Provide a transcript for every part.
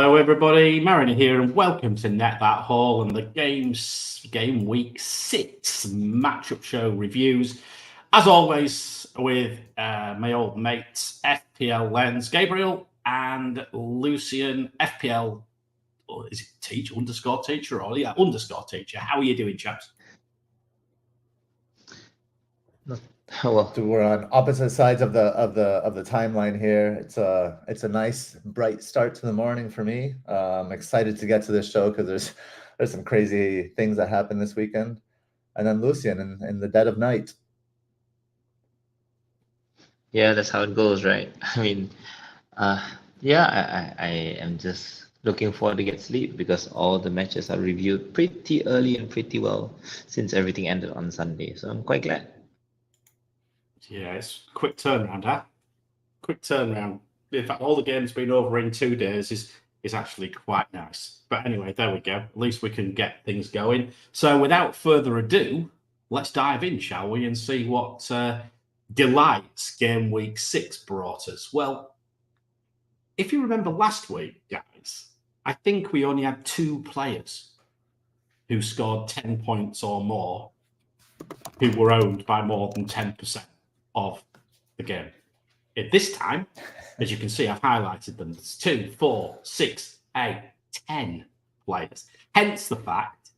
Hello everybody, Mariner here and welcome to Net That Haul and the Gameweek 6 matchup show reviews. As always with my old mates FPL Lens, Gabriel and Lucian, FPL, or is it teacher, underscore teacher, or yeah, underscore teacher. How are you doing, chaps? Well, we're on opposite sides of the timeline here. It's a nice bright start to the morning for me. I'm excited to get to this show because there's some crazy things that happened this weekend. And then Lucian in the dead of night. Yeah, that's how it goes, right? I mean, yeah, I am just looking forward to get sleep because all the matches are reviewed pretty early and pretty well since everything ended on Sunday. So I'm quite glad. Yeah, it's a quick turnaround, huh? Quick turnaround. In fact, all the games being over in 2 days is actually quite nice. But anyway, there we go. At least we can get things going. So without further ado, let's dive in, shall we, and see what delights Game Week 6 brought us. Well, if you remember last week, guys, I think we only had 2 players who scored 10 points or more who were owned by more than 10% of the game. At this time, as you can see, I've highlighted them. It's 2, 4, 6, 8, 10 players. Hence the fact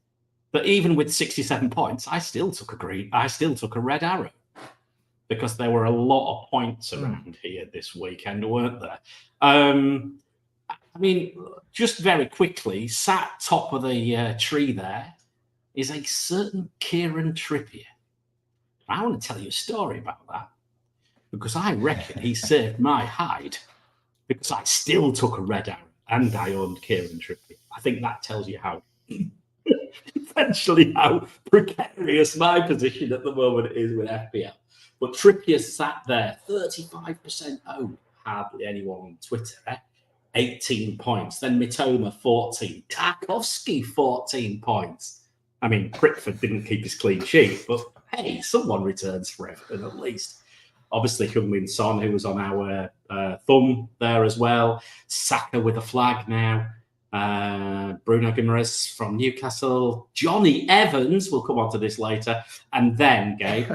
that even with 67 points, I still took a red arrow because there were a lot of points around here this weekend, weren't there? I mean, just very quickly, sat top of the tree there is a certain Kieran Trippier. I want to tell you a story about that because I reckon he saved my hide because I still took a red arrow and I owned Kieran Trippier. I think that tells you how essentially how precarious my position at the moment is with FPL. But Trippier sat there, 35% owned, hardly anyone on Twitter, 18 points. Then Mitoma, 14. Tarkowski, 14 points. I mean, Pickford didn't keep his clean sheet, but hey, someone returns for Everton at least. Obviously, Heung-min Son, who was on our thumb there as well. Saka with a flag now. Bruno Guimaraes from Newcastle. Johnny Evans, we'll come on to this later. And then, Gabe,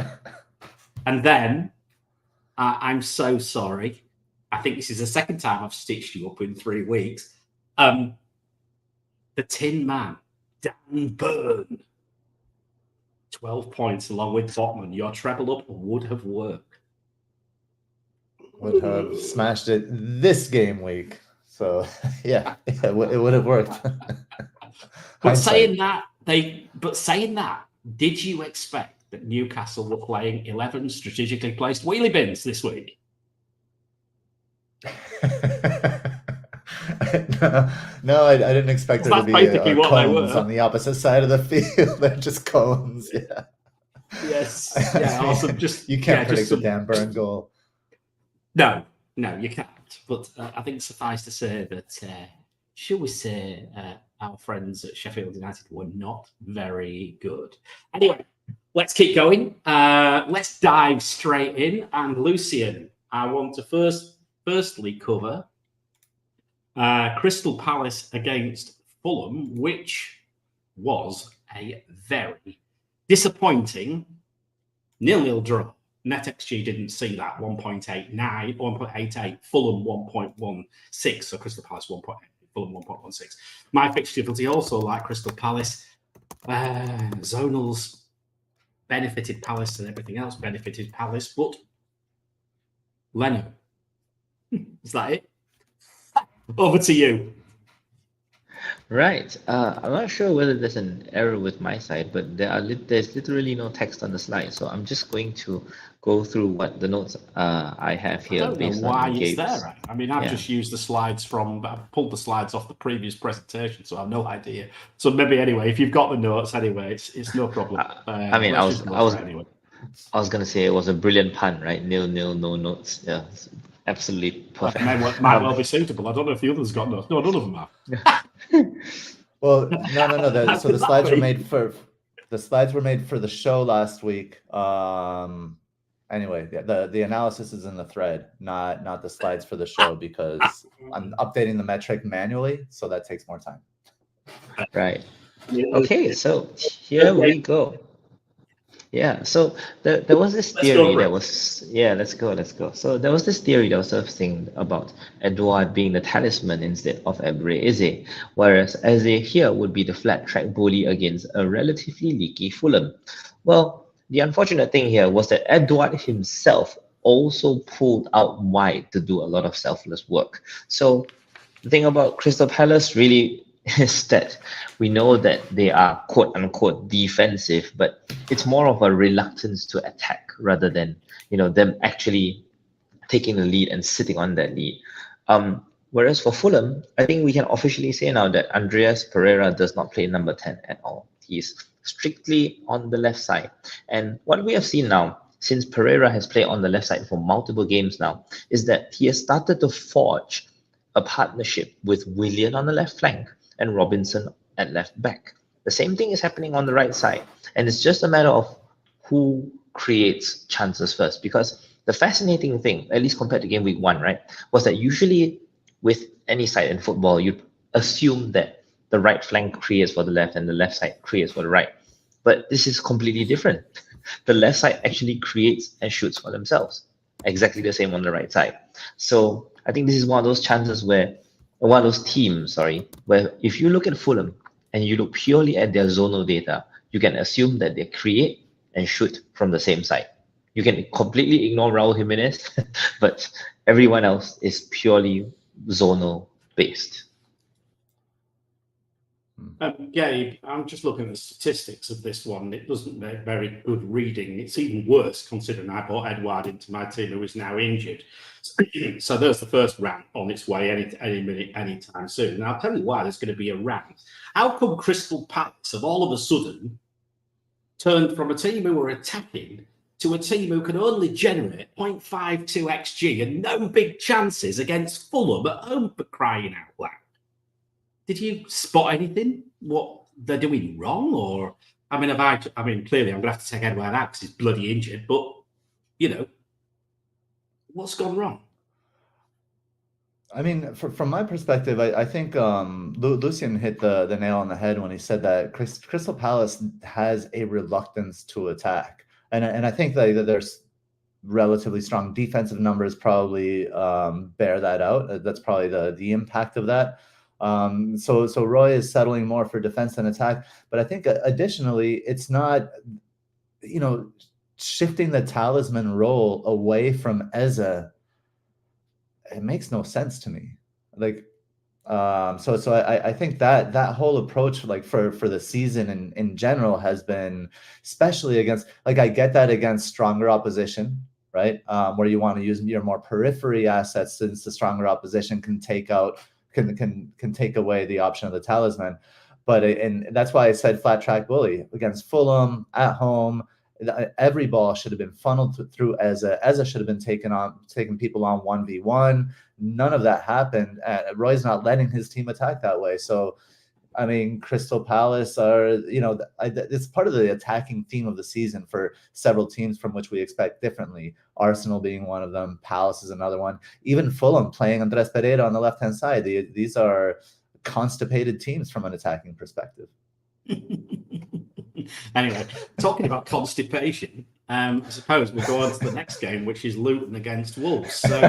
and then, I'm so sorry. I think this is the second time I've stitched you up in 3 weeks. The Tin Man. Dan Burn, 12 points along with Botman. Your treble up would have worked. Would have smashed it this game week. So yeah, it would have worked. But saying that, did you expect that Newcastle were playing 11 strategically placed wheelie bins this week? No, I didn't expect there to be cones on the opposite side of the field. They're just cones, yeah. Yes, yeah, awesome. Just you can't predict the Dan Burn goal. No, you can't. But I think suffice to say that, shall we say, our friends at Sheffield United were not very good. Anyway, let's keep going. Let's dive straight in. And Lucian, I want to firstly cover Crystal Palace against Fulham, which was a very disappointing 0-0 draw. NetxG didn't see that, 1.88, Fulham 1.16, so Crystal Palace 1.8, Fulham 1.16. My fixture difficulty also, like Crystal Palace, Zonals benefited Palace and everything else benefited Palace, but Leno, is that it? Over to you. Right. I'm not sure whether there's an error with my side, but there's literally no text on the slide. So I'm just going to go through what the notes I have here. I don't know why it's there. I mean, I've just used the slides I've pulled the slides off the previous presentation, so I have no idea. So maybe anyway, if you've got the notes anyway, it's no problem. I mean, I was going to say it was a brilliant pun, right? 0-0, no notes. Yeah. Absolutely perfect. Might well be suitable. I don't know if the others got notes. No, none of them have. Well, no. So the slides were made for the show last week. anyway, the analysis is in the thread, not the slides for the show, because I'm updating the metric manually, so that takes more time. Right. Okay, so here we go. Yeah, so there was this theory that was, let's go. So there was this theory that was surfacing about Edouard being the talisman instead of Ebre Eze, whereas Eze here would be the flat track bully against a relatively leaky Fulham. Well, the unfortunate thing here was that Edouard himself also pulled out wide to do a lot of selfless work. So the thing about Crystal Palace really is that we know that they are quote unquote defensive, but it's more of a reluctance to attack rather than them actually taking the lead and sitting on that lead. Whereas for Fulham, I think we can officially say now that Andreas Pereira does not play number 10 at all. He's strictly on the left side. And what we have seen now, since Pereira has played on the left side for multiple games now, is that he has started to forge a partnership with Willian on the left flank and Robinson at left back. The same thing is happening on the right side. And it's just a matter of who creates chances first. Because the fascinating thing, at least compared to game week 1, right, was that usually with any side in football, you assume that the right flank creates for the left and the left side creates for the right. But this is completely different. The left side actually creates and shoots for themselves. Exactly the same on the right side. So I think this is one of those chances where where if you look at Fulham and you look purely at their zonal data, you can assume that they create and shoot from the same side. You can completely ignore Raul Jimenez, but everyone else is purely zonal based. Gabe, I'm just looking at the statistics of this one. It doesn't make very good reading. It's even worse considering I bought Edouard into my team, who is now injured. So there's the first rant on its way any minute, anytime soon. And I'll tell you why there's going to be a rant. How come Crystal Palace have all of a sudden turned from a team who were attacking to a team who can only generate 0.52 XG and no big chances against Fulham at home, for crying out loud? Did you spot anything? What they're doing wrong? Or, I mean, clearly I'm going to have to take Edouard out because he's bloody injured, but, what's gone wrong? I mean, from my perspective, I think Lucian hit the nail on the head when he said that Crystal Palace has a reluctance to attack. And I think that there's relatively strong defensive numbers probably bear that out. That's probably the impact of that. So Roy is settling more for defense than attack, but I think additionally, it's not, shifting the talisman role away from Eze. It makes no sense to me. Like, so I think that whole approach, like for the season in general, has been, especially against, like, I get that against stronger opposition, right? Where you want to use your more periphery assets, since the stronger opposition can take away the option of the talisman. But and that's why I said flat track bully against Fulham at home. Every ball should have been funneled through Eze. Eze should have been taking people on 1v1. None of that happened. Roy's not letting his team attack that way. So, I mean, Crystal Palace are, it's part of the attacking theme of the season for several teams from which we expect differently. Arsenal being one of them. Palace is another one. Even Fulham playing Andres Pereira on the left-hand side. These are constipated teams from an attacking perspective. Anyway, talking about constipation, I suppose we'll go on to the next game, which is Luton against Wolves. So,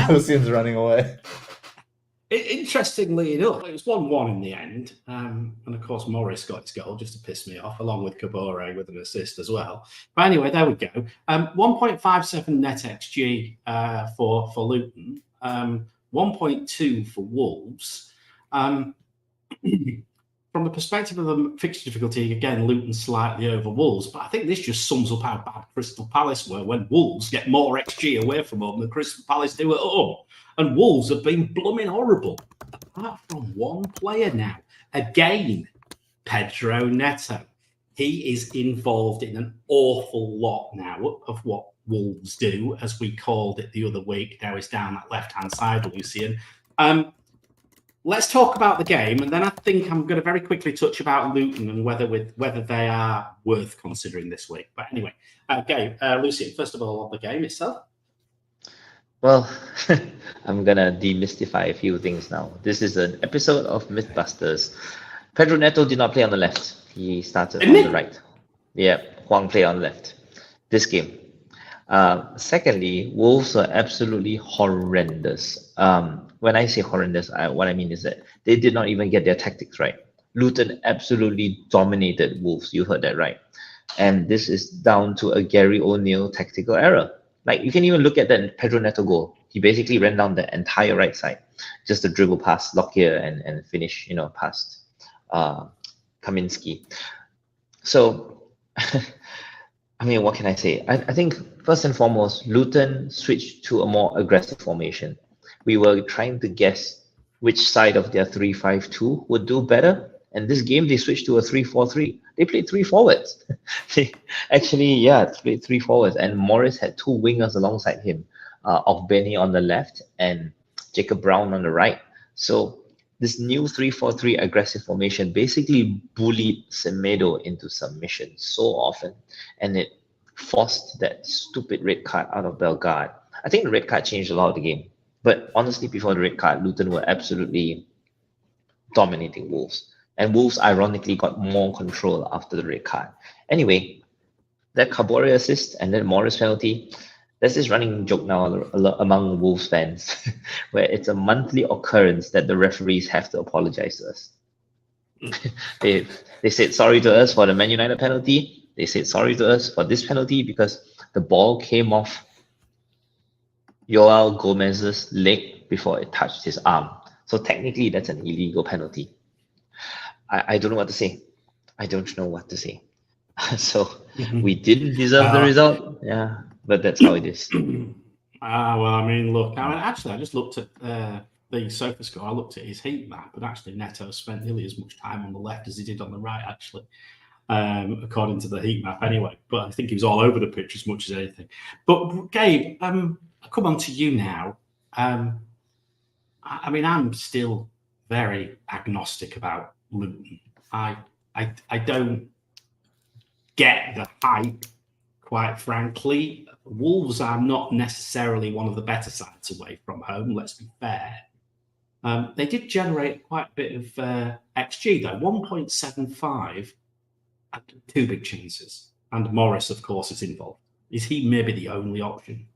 Lucian's running away. Interestingly enough, it was 1-1 in the end. And of course, Morris got his goal just to piss me off, along with Kabore with an assist as well. But anyway, there we go. 1.57 NetxG for Luton, 1.2 for Wolves. From the perspective of the fixture difficulty, again, Luton slightly over Wolves, but I think this just sums up how bad Crystal Palace were when Wolves get more XG away from home than Crystal Palace do at home. And Wolves have been blooming horrible, apart from one player now. Again, Pedro Neto. He is involved in an awful lot now of what Wolves do, as we called it the other week. Now he's down that left-hand side, Lucian. let's talk about the game, and then I think I'm going to very quickly touch about Luton and whether they are worth considering this week. But anyway, Gabe, Lucian, first of all, on the game itself. Well, I'm gonna demystify a few things now. This is an episode of Mythbusters. Pedro Neto did not play on the left. He started on the right. Yeah, Huang played on the left. This game. Secondly, Wolves are absolutely horrendous. When I say horrendous, what I mean is that they did not even get their tactics right. Luton absolutely dominated Wolves. You heard that right. And this is down to a Gary O'Neill tactical error. Like, you can even look at that Pedro Neto goal. He basically ran down the entire right side, just to dribble past Lockyer and finish, past Kaminsky. So, I mean, what can I say? I think first and foremost, Luton switched to a more aggressive formation. We were trying to guess which side of their 3-5-2 would do better. And this game, they switched to a 3-4-3. They played 3 forwards. They actually, played 3 forwards. And Morris had 2 wingers alongside him, of Benny on the left and Jacob Brown on the right. So this new 3-4-3 aggressive formation basically bullied Semedo into submission so often. And it forced that stupid red card out of Bellegarde. I think the red card changed a lot of the game. But honestly, before the red card, Luton were absolutely dominating Wolves. And Wolves, ironically, got more control after the red card. Anyway, that Kabore assist and that Morris penalty, there's this running joke now among Wolves fans where it's a monthly occurrence that the referees have to apologize to us. They said sorry to us for the Man United penalty. They said sorry to us for this penalty because the ball came off Joao Gomez's leg before it touched his arm. So technically, that's an illegal penalty. I don't know what to say. I don't know what to say. So we didn't deserve the result. Yeah, but that's how it is. Well, I mean, look, actually, I just looked at the sofa score. I looked at his heat map, and actually, Neto spent nearly as much time on the left as he did on the right, actually, according to the heat map anyway. But I think he was all over the pitch as much as anything. But, Gabe, I'll come on to you now. I mean, I'm still very agnostic about Luton. I don't get the hype, quite frankly. Wolves are not necessarily one of the better sides away from home, let's be fair. They did generate quite a bit of XG, though, 1.75 and 2 big chances. And Morris, of course, is involved. Is he maybe the only option?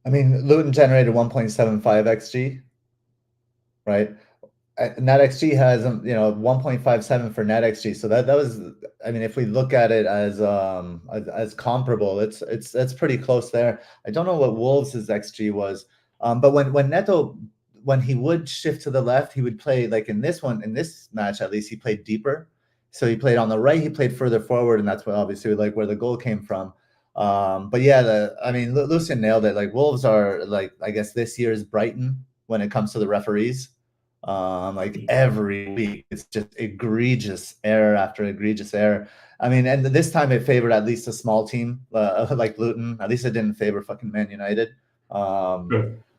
I mean, Luton generated 1.75 XG, right? NetxG has 1.57 for NetxG, so that was, I mean, if we look at it as comparable, it's pretty close there. I don't know what Wolves' XG was, but when Neto, when he would shift to the left, he would play like in this match at least, he played deeper. So he played on the right, he played further forward, and that's what obviously like where the goal came from. But yeah, I mean, Lucian nailed it. Like Wolves are like, I guess this year's Brighton when it comes to the referees. Like every week, it's just egregious error after egregious error. I mean, and this time it favored at least a small team like Luton. At least it didn't favor fucking Man United.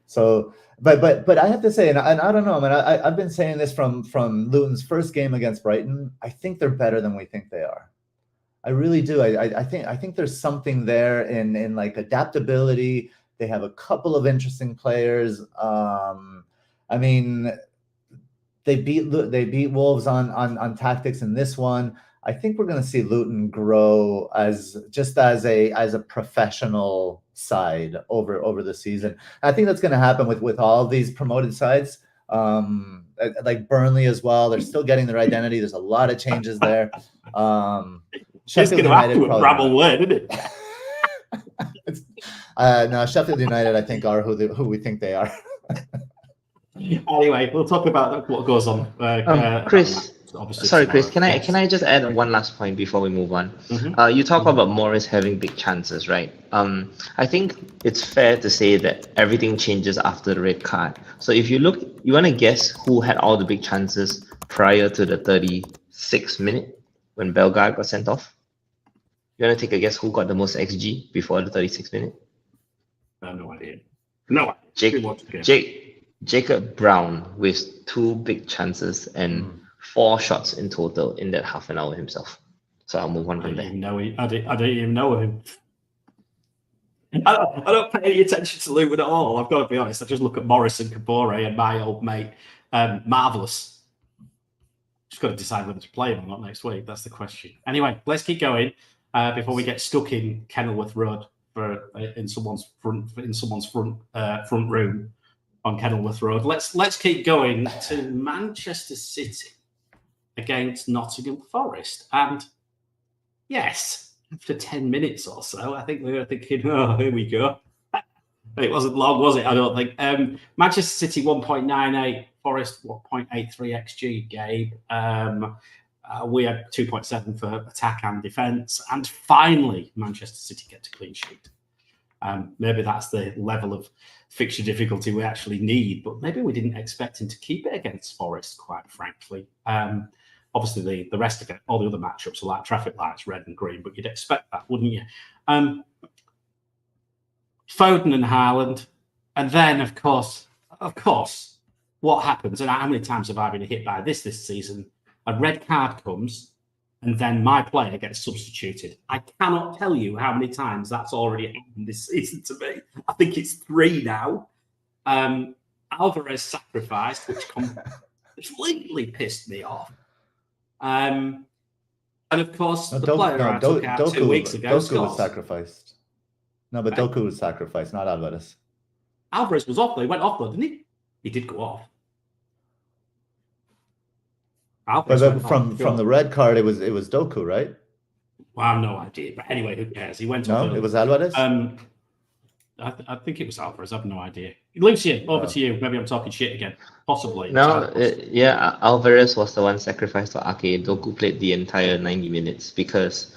So, but I have to say, and I don't know, man. I've been saying this from Luton's first game against Brighton. I think they're better than we think they are. I really do. I think there's something there in like adaptability. They have a couple of interesting players. I mean, they beat Wolves on tactics in this one. I think we're going to see Luton grow as a professional side over the season. I think that's going to happen with all these promoted sides, like Burnley as well. They're still getting their identity. There's a lot of changes there. Sheffield United probably win, isn't it? No, Sheffield United, I think, are who we think they are. Anyway, we'll talk about what goes on. Chris, sorry, Chris, can I just add one last point before we move on? You talk about Morris having big chances, right? I think it's fair to say that everything changes after the red card. So if you look, you want to guess who had all the big chances prior to the 36th minute when Bellegarde got sent off? You want to take a guess who got the most XG before the 36th minute? I have no idea. No, Jacob Brown with 2 big chances and 4 shots in total in that half an hour himself. So I'll move on from there. I didn't even know him. I don't pay any attention to Luton at all. I've got to be honest. I just look at Morris and Kabore and my old mate, Marvellous. Just got to decide whether to play him or not next week. That's the question. Anyway, let's keep going before we get stuck in Kenilworth Road in someone's front room on Kenilworth Road. Let's keep going to Manchester City against Nottingham Forest. And yes, after 10 minutes or so, I think we were thinking, oh, here we go. It wasn't long, was it? I don't think. Manchester City 1.98, Forest 1.83 XG, Gabe. We had 2.7 for attack and defence. And finally, Manchester City get a clean sheet. Maybe that's the level of fixture difficulty we actually need, but maybe we didn't expect him to keep it against Forest, quite frankly. Obviously, the rest of it, all the other matchups are like traffic lights, red and green, but you'd expect that, wouldn't you? Foden and Haaland, and then, of course, what happens, and how many times have I been hit by this season? A red card comes, and then my player gets substituted. I cannot tell you how many times that's already happened this season to me. I think it's 3 now. Alvarez sacrificed, which completely pissed me off. And of course, the player I took out 2 weeks ago, Doku was sacrificed. No, but Doku was sacrificed, not Alvarez. Alvarez was off, though. He went off, though, didn't he? He did go off. But from the red card, it was Doku, right? Well, I have no idea. But anyway, who cares? He went off. No, it was Alvarez? I think it was Alvarez. I have no idea. Lucian, over to you. Maybe I'm talking shit again. Possibly. No, Alvarez was the one sacrificed to Ake. Doku played the entire 90 minutes because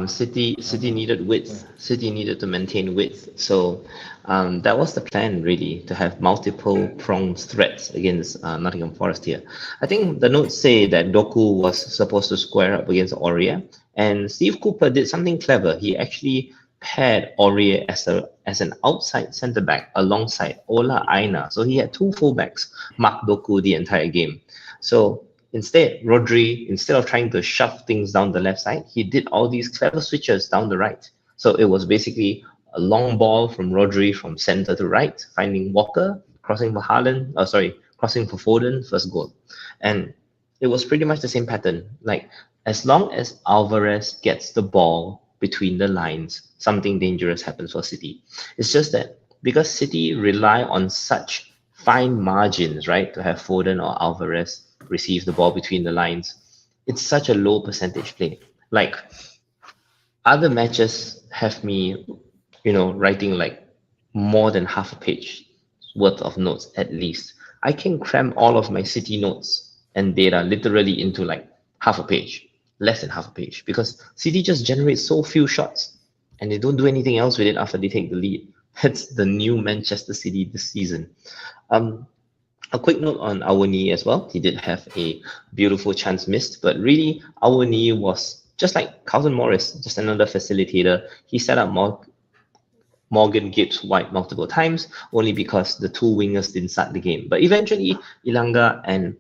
City needed width. City needed to maintain width. So that was the plan, really, to have multiple pronged threats against Nottingham Forest here. I think the notes say that Doku was supposed to square up against Aurier, and Steve Cooper did something clever. He actually paired Aurier as an outside centre back alongside Ola Aina. So he had 2 fullbacks mark Doku the entire game. So instead, Rodri, instead of trying to shove things down the left side, he did all these clever switches down the right. So it was basically a long ball from Rodri from centre to right, finding Walker, crossing for crossing for Foden, first goal. And it was pretty much the same pattern. Like, as long as Alvarez gets the ball between the lines, something dangerous happens for City. It's just that because City rely on such fine margins, right, to have Foden or Alvarez receive the ball between the lines, it's such a low percentage play. Like, other matches have me, writing like more than half a page worth of notes at least. I can cram all of my City notes and data literally into like half a page, less than half a page, because City just generates so few shots and they don't do anything else with it after they take the lead. That's the new Manchester City this season. A quick note on Awoniyi as well. He did have a beautiful chance missed, but really Awoniyi was just like Carlton Morris, just another facilitator. He set up Morgan Gibbs wide multiple times, only because the 2 wingers didn't start the game. But eventually, Ilanga and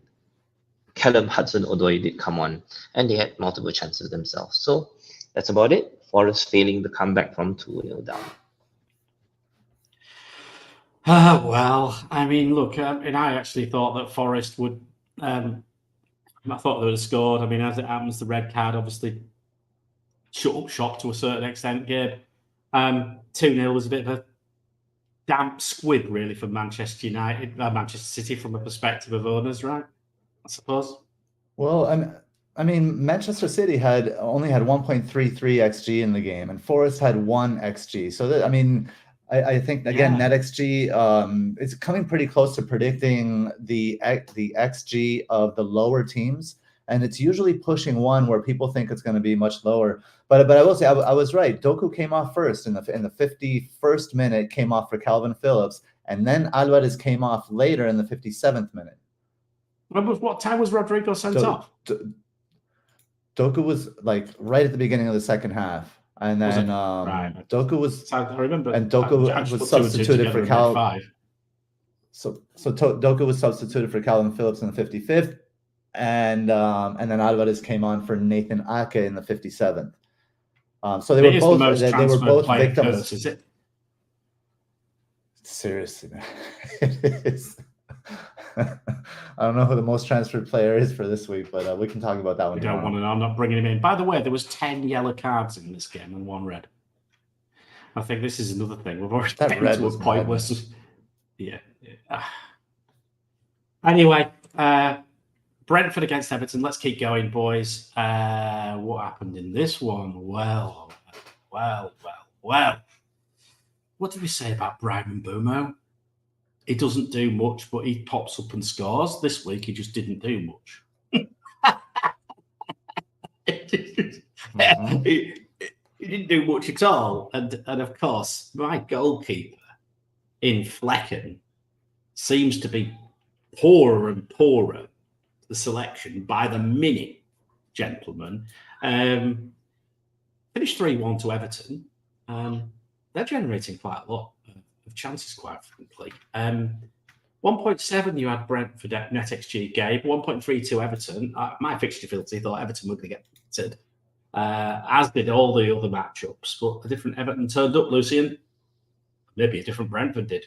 Callum Hudson-Odoi did come on, and they had multiple chances themselves. So that's about it. Forest failing the comeback from 2-0 down. Well, I mean, look, and I actually thought that Forest would. I thought they would have scored. I mean, as it happens, the red card obviously shut up shop to a certain extent. Gabe, 2-0 was a bit of a damp squib, really, for Manchester City, from a perspective of owners, right? I suppose. Well, I mean, Manchester City only had 1.33 XG in the game, and Forest had 1 XG. So I think, again, NetxG is coming pretty close to predicting the XG of the lower teams, and it's usually pushing 1 where people think it's going to be much lower. But I will say I was right. Doku came off first in the 51st minute, came off for Calvin Phillips, and then Alvarez came off later in the 57th minute. What time was Rodrigo sent off? Doku was like right at the beginning of the second half. And then Doku was. I remember. And Doku was substituted for Cal. Doku was substituted for Calvin Phillips in the 55th, and then Alvarez came on for Nathan Ake in the 57th. So they were both victims. Curse, is it? Seriously, man. It is. I don't know who the most transferred player is for this week, but we can talk about that one. We don't want to know. I'm not bringing him in. By the way, there was 10 yellow cards in this game and 1 red. I think this is another thing. We've already that red was pointless. Yeah. Anyway, Brentford against Everton. Let's keep going, boys. What happened in this one? Well. What did we say about Brighton Mbeumo? He doesn't do much, but he pops up and scores. This week, he just didn't do much. He didn't do much at all. And of course, my goalkeeper in Flecken seems to be poorer and poorer, the selection, by the minute, gentlemen. Finished 3-1 to Everton. They're generating quite a lot of chances, quite frankly. 1.7 you had Brentford at NetxG, Gabe. 1.32 Everton. My fixture difficulty thought Everton were going to get beaten, as did all the other matchups. But a different Everton turned up, Lucian. Maybe a different Brentford did.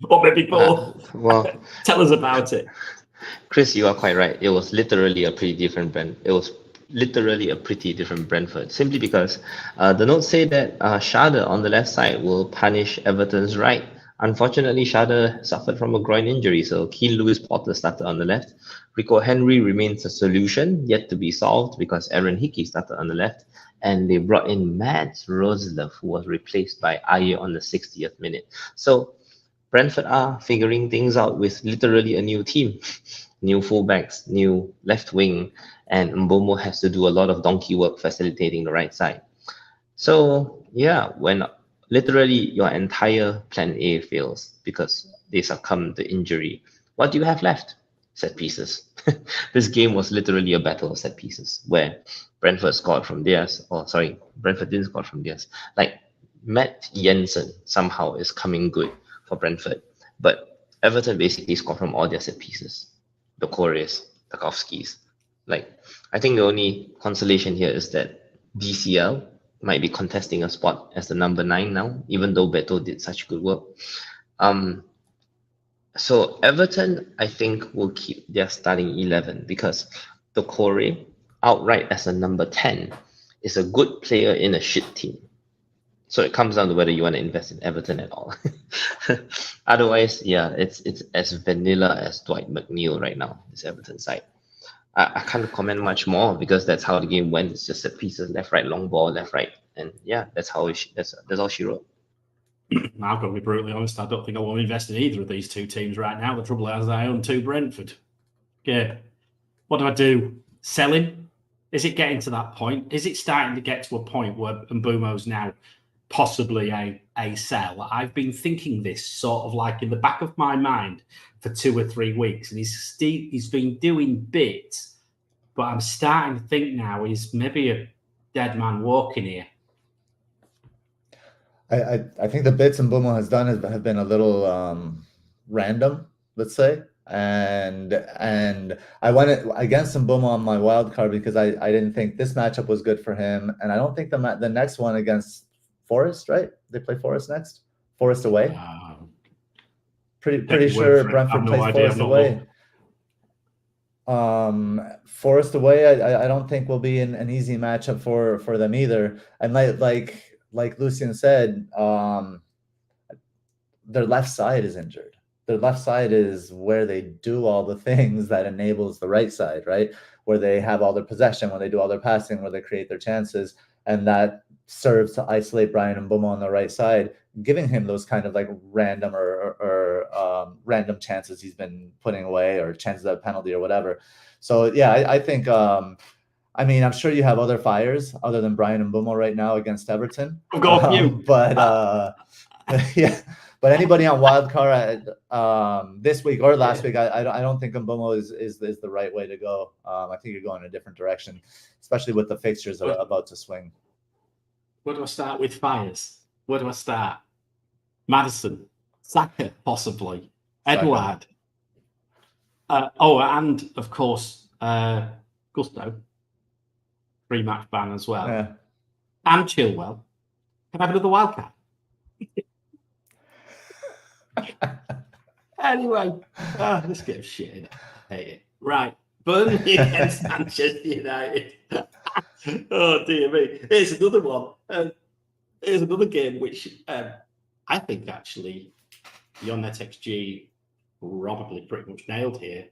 Or maybe both. Well, tell us about it. Chris, you are quite right. It was literally a pretty different Brentford, simply because the notes say that Schade on the left side will punish Everton's right. Unfortunately, Schade suffered from a groin injury, so Keane Lewis Potter started on the left. Rico Henry remains a solution, yet to be solved, because Aaron Hickey started on the left, and they brought in Mads Roselov, who was replaced by Aye on the 60th minute. So Brentford are figuring things out with literally a new team, new fullbacks, new left wing, and Mbeumo has to do a lot of donkey work facilitating the right side. So yeah, when literally your entire plan A fails because they succumb to injury, what do you have left? Set pieces. This game was literally a battle of set pieces where Brentford scored from theirs. Brentford didn't score from theirs. Like Matt Jensen somehow is coming good for Brentford, but Everton basically scored from all their set pieces. The Kores, Tarkowskis. Like, I think the only consolation here is that DCL might be contesting a spot as the number 9 now, even though Beto did such good work. So Everton, I think, will keep their starting 11 because the Kore, outright as a number 10, is a good player in a shit team. So it comes down to whether you want to invest in Everton at all. Otherwise, yeah, it's as vanilla as Dwight McNeil right now, this Everton side. I can't comment much more because that's how the game went. It's just set pieces, left, right, long ball, left, right, and yeah, that's all she wrote. I've got to be brutally honest. I don't think I want to invest in either of these two teams right now. The trouble is I own 2 Brentford. Yeah, what do I do? Selling? Is it getting to that point? Is it starting to get to a point where Mbeumo's now possibly a sell? I've been thinking this sort of like in the back of my mind for 2 or 3 weeks, and he's been doing bits, but I'm starting to think now he's maybe a dead man walking here. I think the bits Mbeumo has done have been a little random, let's say, and I went against Mbeumo on my wild card because I didn't think this matchup was good for him, and I don't think the next one against Forest, right? They play Forest next. Forest away. Pretty sure Brentford plays Forest away. Forest away, I don't think will be an easy matchup for them either. And like Lucian said, their left side is injured. Their left side is where they do all the things that enables the right side, right? Where they have all their possession, where they do all their passing, where they create their chances, and that serves to isolate Brian Mbeumo on the right side, giving him those kind of like random random chances he's been putting away, or chances of penalty or whatever. So yeah, I think I mean, I'm sure you have other fires other than Brian Mbeumo right now against Everton. I've got you. But yeah, but anybody on Wildcard this week or last week, I don't think Mbeumo is the right way to go. I think you're going in a different direction, especially with the fixtures about to swing. Where do I start with fires? Where do I start? Maddison. Saka, possibly. Saka. Edouard. And of course, Gusto. 3-match ban as well. Yeah. And Chilwell. Can I have another wildcard? Anyway, this game's shit. I hate it. Right. Burnley against Manchester United. Oh, dear me. Here's another one. Here's another game which I think actually your NetxG probably pretty much nailed here.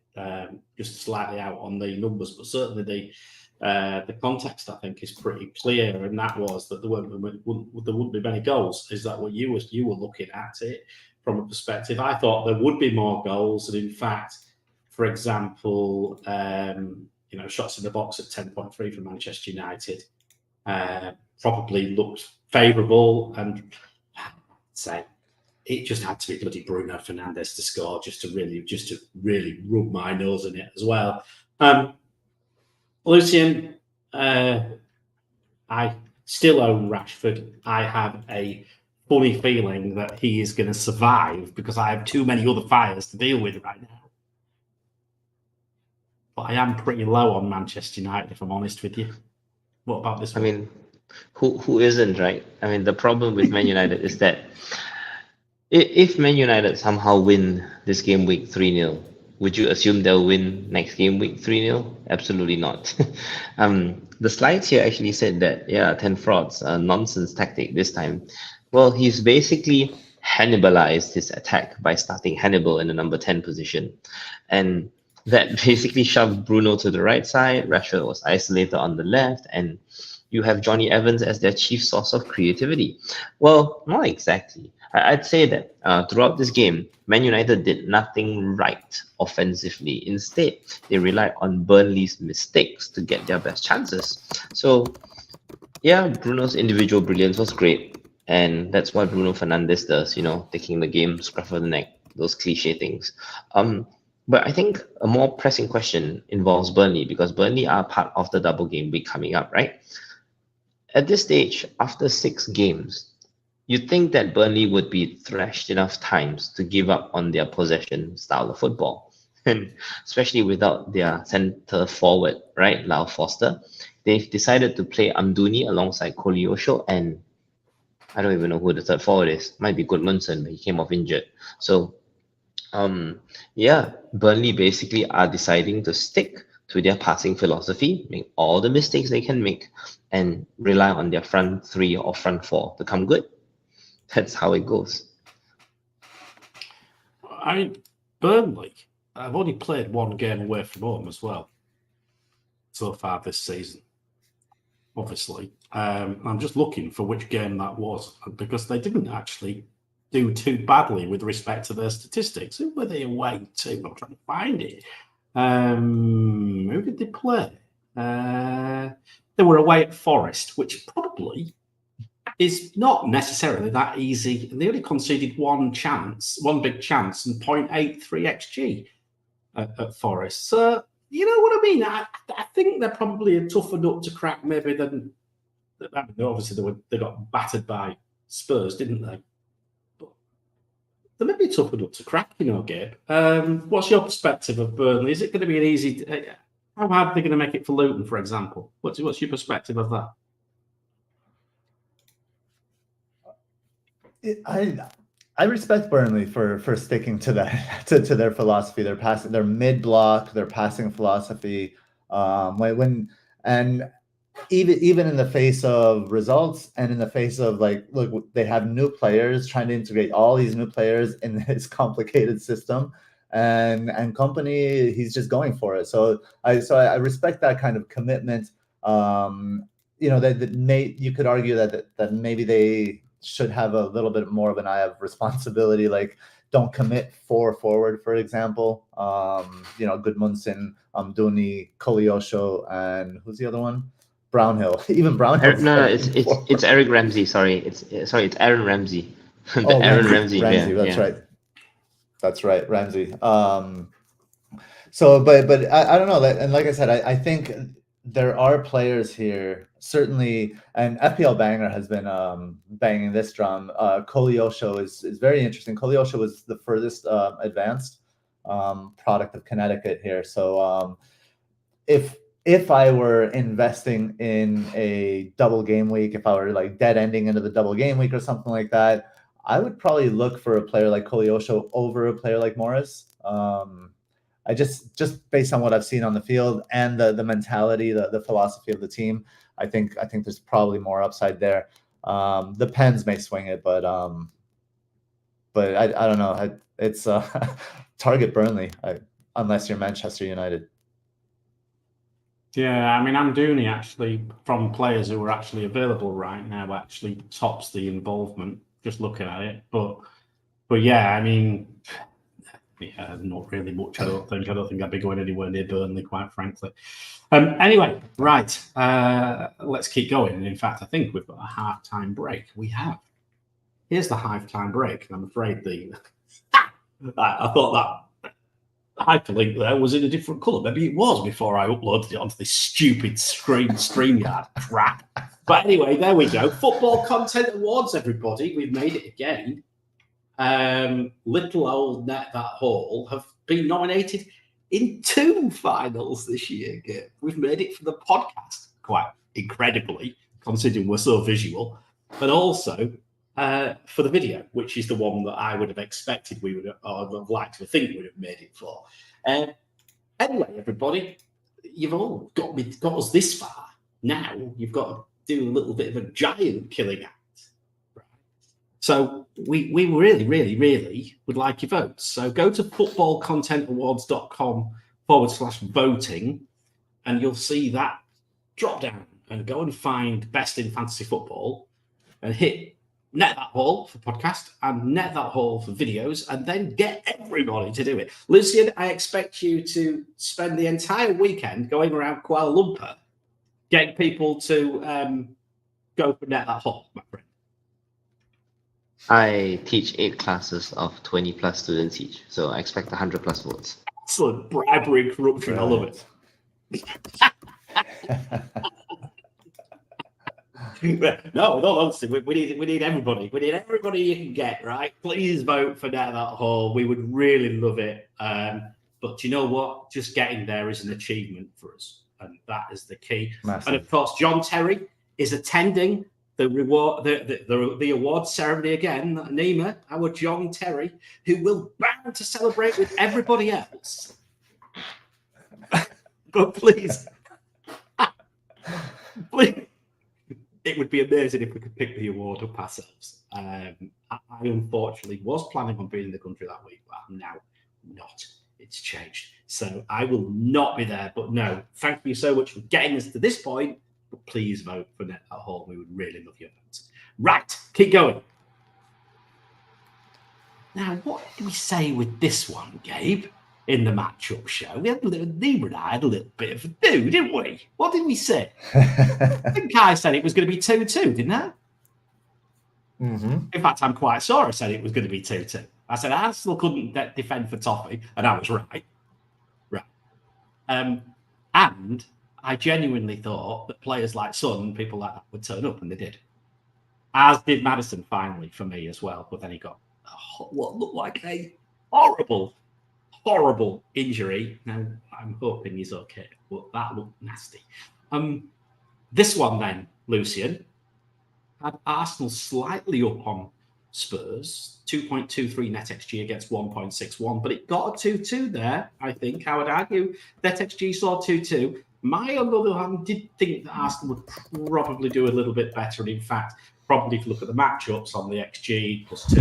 Just slightly out on the numbers, but certainly the context I think is pretty clear, and that was that there wouldn't be many goals. Is that what you were looking at it from a perspective? I thought there would be more goals, and in fact, for example, shots in the box at 10.3 for Manchester United probably looked favourable, and I'd say it just had to be bloody Bruno Fernandes to score just to really rub my nose in it as well. Lucian, I still own Rashford. I have a funny feeling that he is going to survive because I have too many other fires to deal with right now. But I am pretty low on Manchester United, if I'm honest with you. What about this one? I mean, who isn't, right? I mean, the problem with Man United is that if Man United somehow win this game week 3-0, would you assume they'll win next game week 3-0? Absolutely not. The slides here actually said that, 10 frauds, a nonsense tactic this time. Well, he's basically Hannibalized his attack by starting Hannibal in the number 10 position. And that basically shoved Bruno to the right side. Rashford was isolated on the left, and you have Johnny Evans as their chief source of creativity. Well, not exactly. I'd say that throughout this game, Man United did nothing right offensively. Instead, they relied on Burnley's mistakes to get their best chances. So, Bruno's individual brilliance was great. And that's what Bruno Fernandes does, taking the game, scruff of the neck, those cliche things. But I think a more pressing question involves Burnley, because Burnley are part of the double game week coming up, right? At this stage, after 6 games, you'd think that Burnley would be thrashed enough times to give up on their possession style of football. And especially without their centre forward, right, Lau Foster, they've decided to play Amdouni alongside Koleosho, and I don't even know who the third forward is. Might be Goodmanson, but he came off injured. So, Burnley basically are deciding to stick to their passing philosophy, make all the mistakes they can make, and rely on their front 3 or front 4 to come good. That's how it goes. I mean, Burnley, I've only played 1 game away from home as well so far this season, obviously. I'm just looking for which game that was, because they didn't actually do too badly with respect to their statistics. Who were they away to? I'm trying to find it. Who did they play? They were away at Forest, which probably is not necessarily that easy. They only conceded one big chance, and 0.83 XG at Forest. So, you know what I mean? I think they're probably a tougher nut to crack maybe than... I mean, obviously, they got battered by Spurs, didn't they? But they may be a tougher nut to crack, Gabe. What's your perspective of Burnley? Is it going to be an easy... how hard are they going to make it for Luton, for example? What's your perspective of that? I respect Burnley for sticking to that to their philosophy. Their mid-block, their passing philosophy. Even in the face of results and in the face of look, they have new players, trying to integrate all these new players in this complicated system, and company, he's just going for it. So I respect that kind of commitment. You could argue that maybe they should have a little bit more of an eye of responsibility, like don't commit 4 forward, for example. Goodmanson, Amdouni, Koleosho, and who's the other one? Brownhill. Even Brownhill. No, it's Eric Ramsey. Sorry, it's Aaron Ramsey. Ramsey. Ramsey. That's right, Ramsey. But I don't know. And like I said, I think there are players here, certainly, and FPL Banger has been banging this drum. Koleosho is very interesting. Koleosho was the furthest advanced product of Connecticut here. So if I were investing in a double game week, if I were like dead ending into the double game week or something like that, I would probably look for a player like Koleosho over a player like Morris. I just based on what I've seen on the field and the mentality, the philosophy of the team, I think there's probably more upside there. The Pens may swing it, but I don't know. It's target Burnley unless you're Manchester United. Yeah, I mean, Amdouni actually, from players who are actually available right now, actually tops the involvement. Just looking at it, but yeah, I mean. Yeah, not really much. I don't think I'd be going anywhere near Burnley, quite frankly. Anyway, right. Let's keep going. And in fact, I think we've got a half-time break. We have. Here's the half-time break. I'm afraid I thought that hyperlink there was in a different colour. Maybe it was before I uploaded it onto this stupid StreamYard crap. But anyway, there we go. Football Content Awards, everybody. We've made it again. Little old Net That Haul have been nominated in 2 finals this year. We've made it for the podcast, quite incredibly, considering we're so visual, but also for the video, which is the one that I would have expected we would have, or would have liked to think we would have made it for. Anyway, everybody, you've all got us this far. Now you've got to do a little bit of a giant killing act. So we really, really, really would like your votes. So go to footballcontentawards.com/voting and you'll see that drop down and go and find Best in Fantasy Football and hit Net That Haul for podcast and Net That Haul for videos and then get everybody to do it. Lucian, I expect you to spend the entire weekend going around Kuala Lumpur getting people to go for Net That Haul, my friend. I teach 8 classes of 20 plus students each, so I expect 100 plus votes. Excellent. Bribery and corruption. Right. I love it. No, honestly, we need everybody. We need everybody you can get, right? Please vote for Net That Haul. We would really love it. But you know what? Just getting there is an achievement for us, and that is the key. Massive. And of course, John Terry is attending the award ceremony again. Nima, our John Terry, who will bound to celebrate with everybody else. But please, it would be amazing if we could pick the award up ourselves. I unfortunately was planning on being in the country that week, but I'm now not. It's changed. So I will not be there. But no, thank you so much for getting us to this point. But please vote for Net That Haul. We would really love your votes. Right, keep going. Now, what did we say with this one, Gabe, in the matchup show? We had Nima and I had a little bit of a do, didn't we? What did we say? I think I said it was going to be 2-2, didn't I? Mm-hmm. In fact, I'm quite sure I said it was going to be 2-2. I said Arsenal couldn't defend for Toffee, and I was right. Right. And I genuinely thought that players like Son and people like that would turn up, and they did. As did Maddison, finally, for me as well. But then he got what looked like a horrible injury. Now, I'm hoping he's okay, but that looked nasty. This one then, Lucian, had Arsenal slightly up on Spurs, 2.23 NetxG against 1.61, but it got a 2-2 there, I think. I would argue NetxG saw 2-2. My, on the other hand, did think that Arsenal would probably do a little bit better. And in fact, probably if you look at the matchups on the XG, plus 2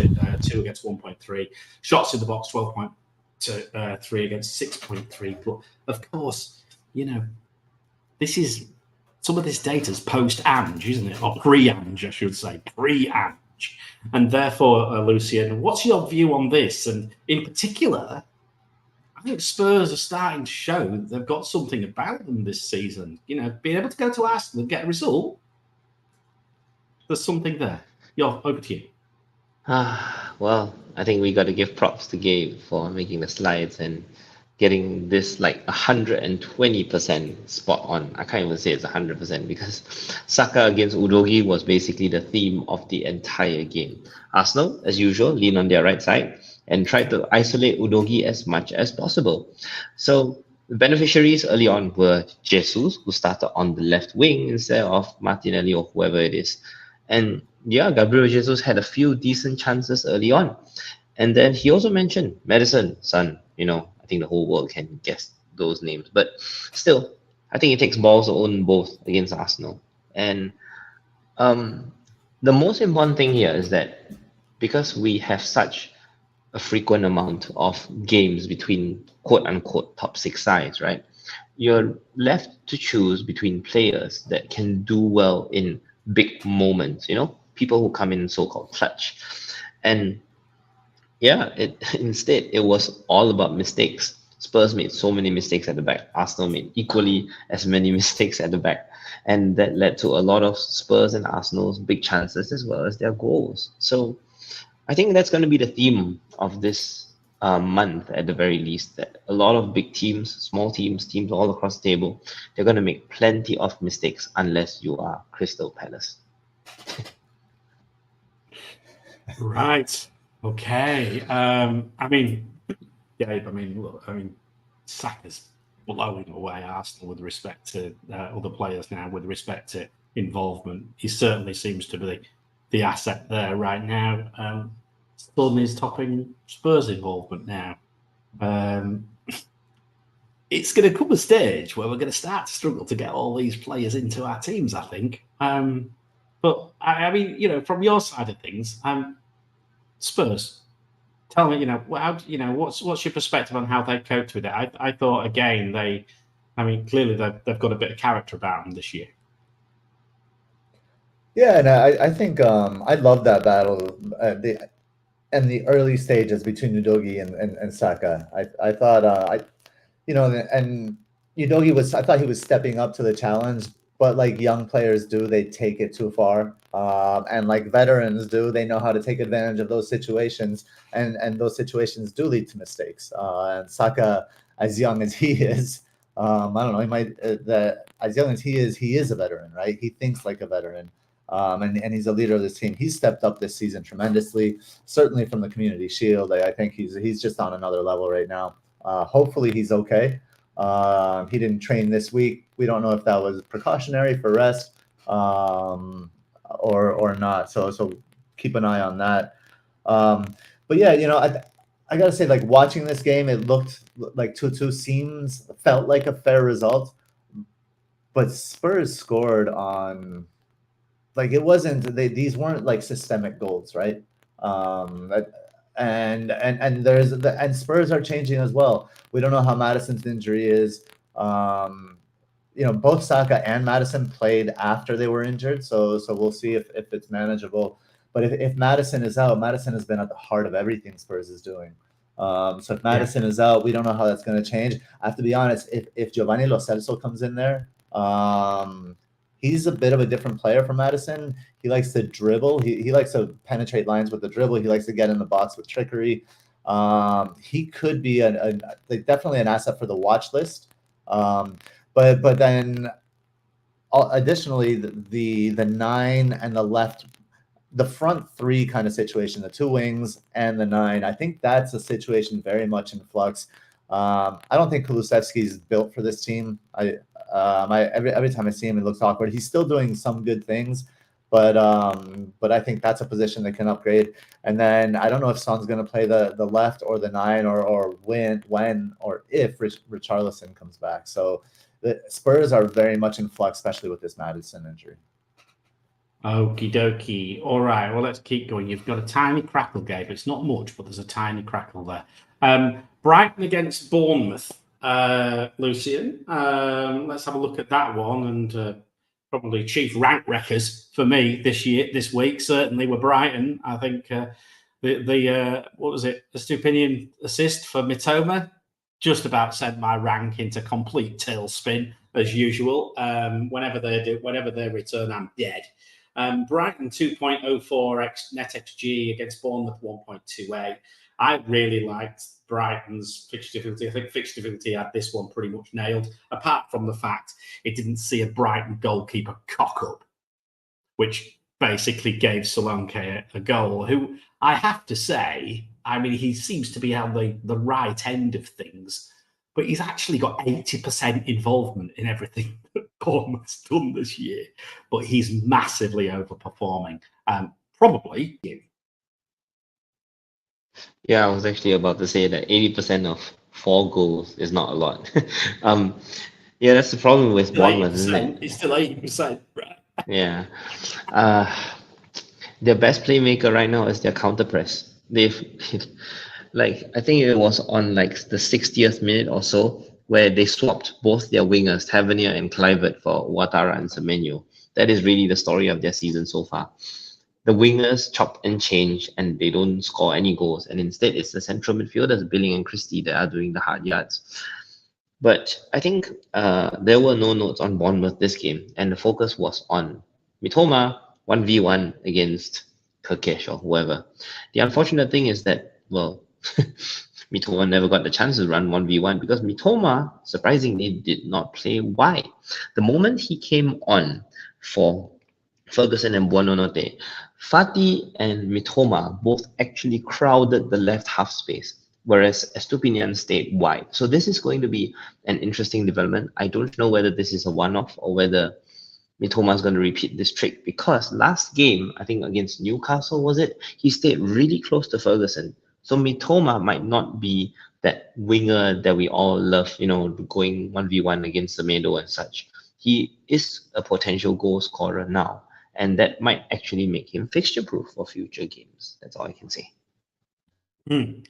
against 1.3. Shots in the box, 12.3 against 6.3. But of course, you know, this is some of this data's post-Ange, isn't it? Or pre-Ange, I should say. Pre-Ange. And therefore, Lucian, what's your view on this? And in particular, I think Spurs are starting to show that they've got something about them this season. You know, being able to go to Arsenal and get a result, there's something there. Over to you. Well, I think we got to give props to Gabe for making the slides and getting this like 120% spot on. I can't even say it's 100% because Saka against Udogi was basically the theme of the entire game. Arsenal, as usual, lean on their right side and tried to isolate Udogi as much as possible. So the beneficiaries early on were Jesus, who started on the left wing instead of Martinelli or whoever it is. And yeah, Gabriel Jesus had a few decent chances early on. And then he also mentioned Madison, Son. I think the whole world can guess those names. But still, I think it takes balls to own both against Arsenal. And the most important thing here is that because we have such a frequent amount of games between quote unquote top six sides, right? You're left to choose between players that can do well in big moments, people who come in so-called clutch. And yeah, instead it was all about mistakes. Spurs made so many mistakes at the back. Arsenal made equally as many mistakes at the back. And that led to a lot of Spurs and Arsenal's big chances as well as their goals. So I think that's going to be the theme of this month at the very least, that a lot of big teams, small teams, teams all across the table, they're going to make plenty of mistakes unless you are Crystal Palace. Right. Okay. Saka's blowing away Arsenal with respect to other players now, with respect to involvement. He certainly seems to be the asset there right now. Suddenly is topping Spurs' involvement now. It's going to come a stage where we're going to start to struggle to get all these players into our teams, I think. But from your side of things, Spurs, tell me, what's your perspective on how they coped with it? I thought again clearly they've got a bit of character about them this year. Yeah, and I think I love that battle in the early stages between Udogi and Saka. I thought and Udogi I thought he was stepping up to the challenge, but like young players do, they take it too far. And like veterans do, they know how to take advantage of those situations, and those situations do lead to mistakes. And Saka, as young as he is, I don't know, he might as young as he is a veteran, right? He thinks like a veteran. And he's a leader of this team. He's stepped up this season tremendously, certainly from the Community Shield. I think he's just on another level right now. Hopefully he's okay. He didn't train this week. We don't know if that was precautionary for rest or not. So keep an eye on that. But yeah, I gotta say, like, watching this game, it looked like 2-2 felt like a fair result, but Spurs scored on. Like, it wasn't, these weren't like systemic goals, right? And Spurs are changing as well. We don't know how Madison's injury is. Both Saka and Madison played after they were injured, so we'll see if it's manageable. But if Madison is out, Madison has been at the heart of everything Spurs is doing. So if Madison is out, we don't know how that's going to change. I have to be honest, if Giovanni Lo Celso comes in there, he's a bit of a different player from Madison. He likes to dribble. He likes to penetrate lines with the dribble. He likes to get in the box with trickery. He could be definitely an asset for the watch list. But then additionally, the 9 and the left, the front 3 kind of situation, the 2 wings and the 9, I think that's a situation very much in flux. I don't think Kulusevski's built for this team. Every time I see him, it looks awkward. He's still doing some good things, but I think that's a position that can upgrade. And then I don't know if Son's going to play the left or the 9 or when or if Richarlison comes back. So the Spurs are very much in flux, especially with this Madison injury. Okie dokie. All right, well, let's keep going. You've got a tiny crackle, Gabe. It's not much, but there's a tiny crackle there. Brighton against Bournemouth. Lucian, let's have a look at that one, and probably chief rank wreckers for me this week certainly were Brighton. I think the what was it, the Stupinian assist for Mitoma just about sent my rank into complete tailspin as usual. Whenever they return, I'm dead. Brighton 2.04 NetxG against Bournemouth 1.28. I really liked Brighton's fixture difficulty. I think fixture difficulty had this one pretty much nailed, apart from the fact it didn't see a Brighton goalkeeper cock up, which basically gave Solanke a goal, who I have to say, I mean, he seems to be on the right end of things, but he's actually got 80% involvement in everything that Bournemouth's done this year. But he's massively overperforming. Probably you. Yeah, I was actually about to say that 80% of 4 goals is not a lot. Yeah, that's the problem with Bournemouth, isn't it? It's still 80%, right? Yeah. Their best playmaker right now is their counter press. They've like, I think it was on like the 60th minute or so where they swapped both their wingers, Tavernier and Kluivert, for Ouattara and Semenyo. That is really the story of their season so far. The wingers chop and change and they don't score any goals. And instead, it's the central midfielders, Billing and Christie, that are doing the hard yards. But I think there were no notes on Bournemouth this game. And the focus was on Mitoma 1v1 against Kirkesh or whoever. The unfortunate thing is that, well, Mitoma never got the chance to run 1v1 because Mitoma, surprisingly, did not play wide. The moment he came on for Ferguson and Buonanotte, Fati and Mitoma both actually crowded the left half space, whereas Estupinian stayed wide. So this is going to be an interesting development. I don't know whether this is a one-off or whether Mitoma is going to repeat this trick, because last game, I think against Newcastle, was it? He stayed really close to Ferguson. So Mitoma might not be that winger that we all love, you know, going 1v1 against Semedo and such. He is a potential goal scorer now, and that might actually make him fixture-proof for future games. That's all I can say.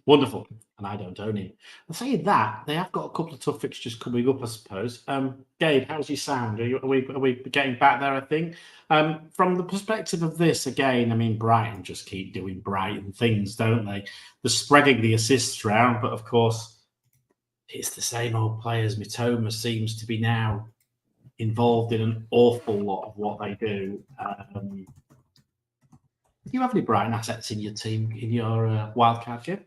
Wonderful. And I don't own him. I'll say that they have got a couple of tough fixtures coming up, I suppose. Gabe, how's your sound? Are we getting back there, I think? From the perspective of this, again, I mean, Brighton just keep doing Brighton things, don't they? They're spreading the assists around, but of course, it's the same old players. Mitoma seems to be now involved in an awful lot of what they do. Do you have any Brighton assets in your team, in your wildcard game?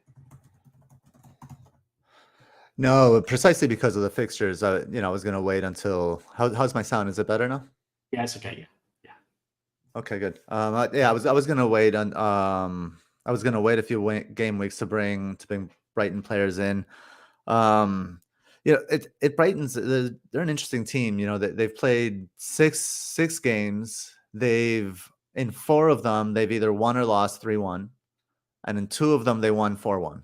No, precisely because of the fixtures. I was going to wait until. How's my sound? Is it better now? Yeah, it's okay. Yeah. Okay, good. I was going to wait on. I was going to wait a few game weeks to bring Brighton players in. It Brighton's. They're an interesting team. You know, they've played six games. In 4 of them, they've either won or lost 3-1. And in 2 of them, they won 4-1.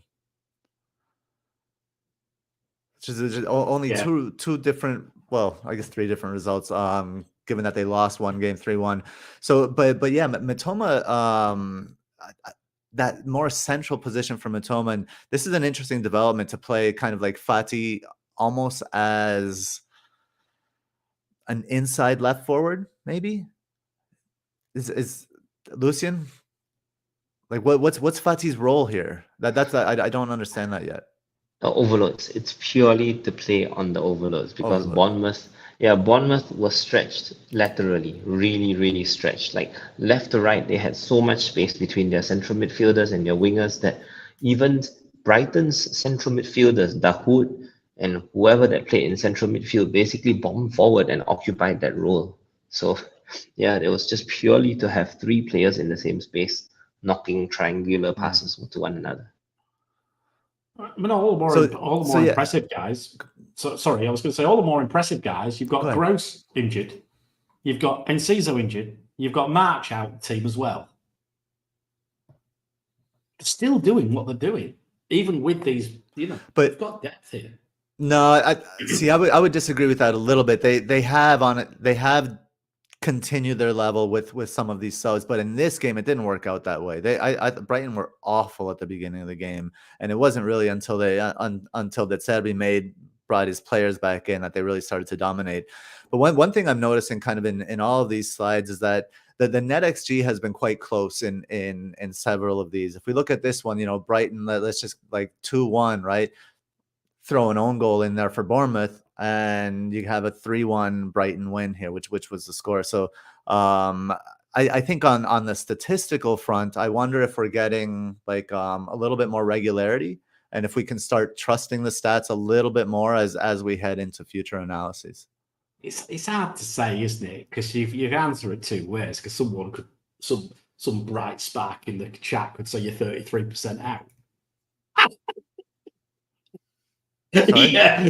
Which is only two different, well, I guess 3 different results, given that they lost 1 game 3-1. So, but yeah, Mitoma, that more central position for Mitoma, and this is an interesting development to play kind of like Fati almost as an inside left forward, maybe. Is Lucian, like what's Fati's role here? I don't understand that yet. The overloads. It's purely to play on the overloads because Bournemouth was stretched laterally, really, really stretched. Like left to right, they had so much space between their central midfielders and their wingers that even Brighton's central midfielders, Dahoud and whoever that played in central midfield, basically bombed forward and occupied that role. So yeah, it was just purely to have 3 players in the same space, knocking triangular passes to one another. I mean, all the more impressive guys. So, sorry, I was going to say all the more impressive guys. You've got Gross injured. You've got Enciso injured. You've got March out of the team as well. They're still doing what they're doing, even with these, but they've got depth here. No, I would disagree with that a little bit. They have continued their level with some of these subs, but in this game it didn't work out that way. Brighton were awful at the beginning of the game, and it wasn't really until until De Zerbi brought his players back in that they really started to dominate. But one thing I'm noticing kind of in all of these slides is that the NetxG has been quite close in several of these. If we look at this one, Brighton, let's just like 2-1, right? Throw an own goal in there for Bournemouth, and you have a 3-1 Brighton win here, which was the score. So I think on the statistical front, I wonder if we're getting like a little bit more regularity and if we can start trusting the stats a little bit more as we head into future analyses. It's hard to say, isn't it? Because you answer it two ways. Because someone could some bright spark in the chat could say you're 33% out. Yeah,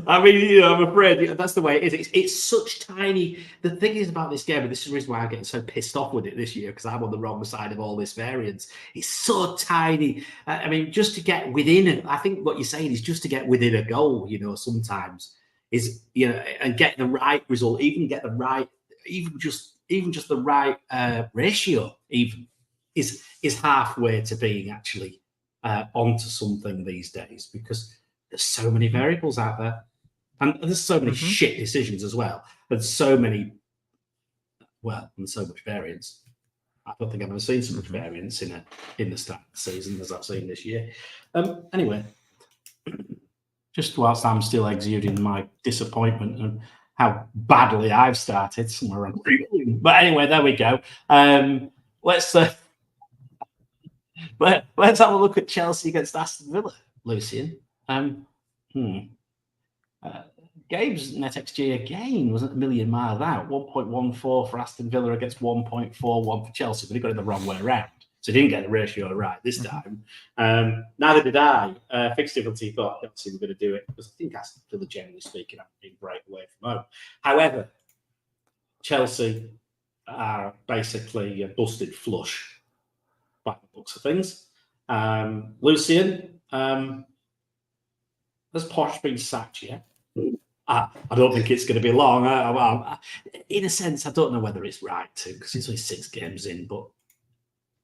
I mean, I'm afraid that's the way it is. It's such tiny. The thing is about this game, and this is the reason why I'm getting so pissed off with it this year, because I'm on the wrong side of all this variance. It's so tiny. I mean, just to get within it, I think what you're saying is just to get within a goal, sometimes is, and get the right result, even get the right, even just the right ratio, even is halfway to being actually onto something these days, because there's so many variables out there, and there's so many shit decisions as well, and so many, and so much variance. I don't think I've ever seen so much variance in the start of the season as I've seen this year. Anyway, just whilst I'm still exuding my disappointment and how badly I've started, somewhere around. But anyway, there we go. Let's have a look at Chelsea against Aston Villa, Lucian. Gabe's NetxG again wasn't a million miles out. 1.14 for Aston Villa against 1.41 for Chelsea, but he got it the wrong way around. So he didn't get the ratio right this time. Neither did I. Fixture Difficulty thought Chelsea were going to do it, because I think Aston Villa, generally speaking, have been break away from home. However, Chelsea are basically busted flush by the looks of things. Lucian, has Posh been sacked yet? I don't think it's going to be long. In a sense, I don't know whether it's right to, because it's only 6 games in, but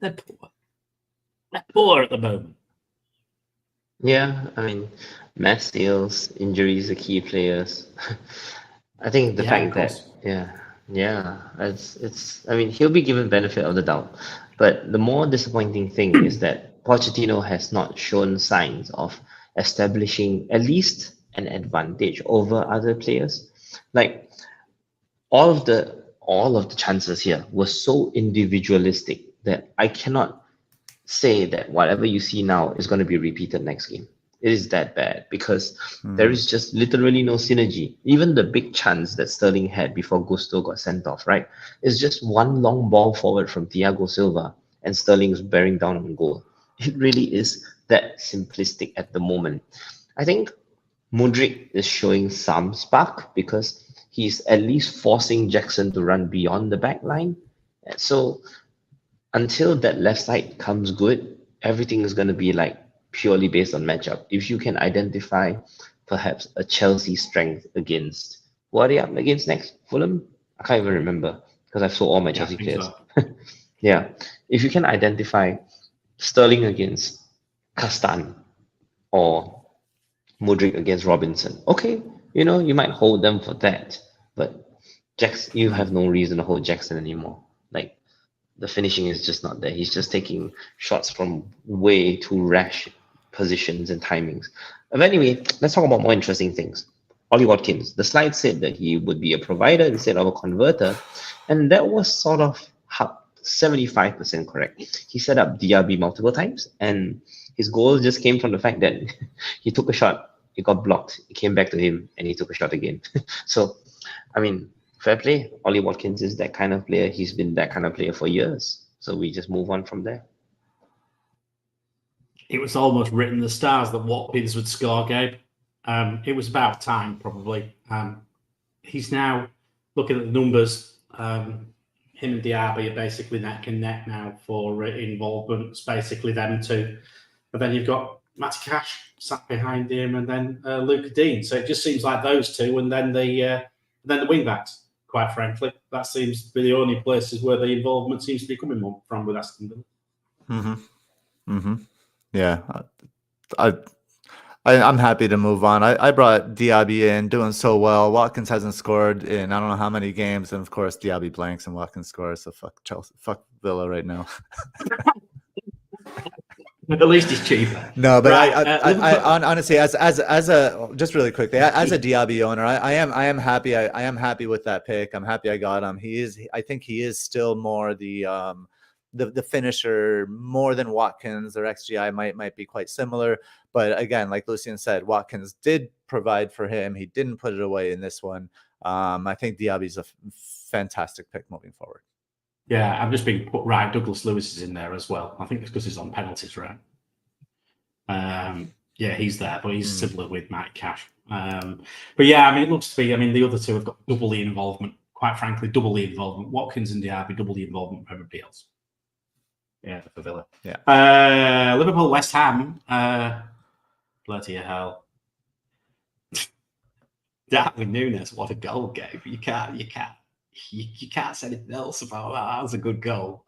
they're poor. They're poor at the moment. Yeah, I mean, mass deals, injuries, the key players. I think the fact that it's. I mean, he'll be given benefit of the doubt, but the more disappointing thing is that Pochettino has not shown signs of establishing at least an advantage over other players. Like all of the chances here were so individualistic that I cannot say that whatever you see now is going to be repeated next game. It is that bad, because there is just literally no synergy. Even the big chance that Sterling had before Gusto got sent off, right? It's just one long ball forward from Thiago Silva and Sterling's bearing down on goal. It really is that simplistic at the moment. I think Mudryk is showing some spark, because he's at least forcing Jackson to run beyond the back line. So until that left side comes good, everything is going to be like purely based on matchup. If you can identify perhaps a Chelsea strength against, what are they up against next? Fulham? I can't even remember, because I've sold all my Chelsea players. So. Yeah. If you can identify Sterling against Castan or Mudryk against Robinson, okay, you might hold them for that, but you have no reason to hold Jackson anymore. Like, the finishing is just not there. He's just taking shots from way too rash positions and timings. But anyway, let's talk about more interesting things. Ollie Watkins, the slide said that he would be a provider instead of a converter, and that was sort of 75% correct. He set up DRB multiple times, and his goal just came from the fact that he took a shot, it got blocked, it came back to him, and he took a shot again. So, I mean, fair play. Ollie Watkins is that kind of player. He's been that kind of player for years. So we just move on from there. It was almost written in the stars that Watkins would score, Gabe. It was about time, probably. He's now looking at the numbers. Him and Diaby are basically neck and neck now for involvement. It's basically them two. And then you've got Matty Cash sat behind him, and then Luca Dean. So it just seems like those two, and then the wing backs. Quite frankly, that seems to be the only places where the involvement seems to be coming from with Aston Villa. Yeah, I'm happy to move on. I brought Diaby in, doing so well. Watkins hasn't scored in I don't know how many games, and of course Diaby blanks and Watkins scores. So fuck Chelsea, fuck Villa right now. At least he's cheaper. No, but right. I honestly, as a just really quickly, as a Diaby owner, I am happy. I am happy with that pick. I'm happy I got him. I think he is still more the the finisher more than Watkins. Their XGI might be quite similar, but again, like Lucian said, Watkins did provide for him. He didn't put it away in this one. I think Diaby's a fantastic pick moving forward. Yeah, I'm just being put right. Douglas Lewis is in there as well. I think it's because he's on penalties, right? Yeah, he's there, but he's similar with Mike Cash. But yeah, I mean, it looks to be. I mean, the other two have got double the involvement. Quite frankly, double the involvement. Watkins and Diaby, double the involvement from everybody else. Yeah, for Villa. Yeah. Liverpool, West Ham. Bloody hell. Darwin Núñez, what a goal, Gabe. You can't say anything else about that. That was a good goal.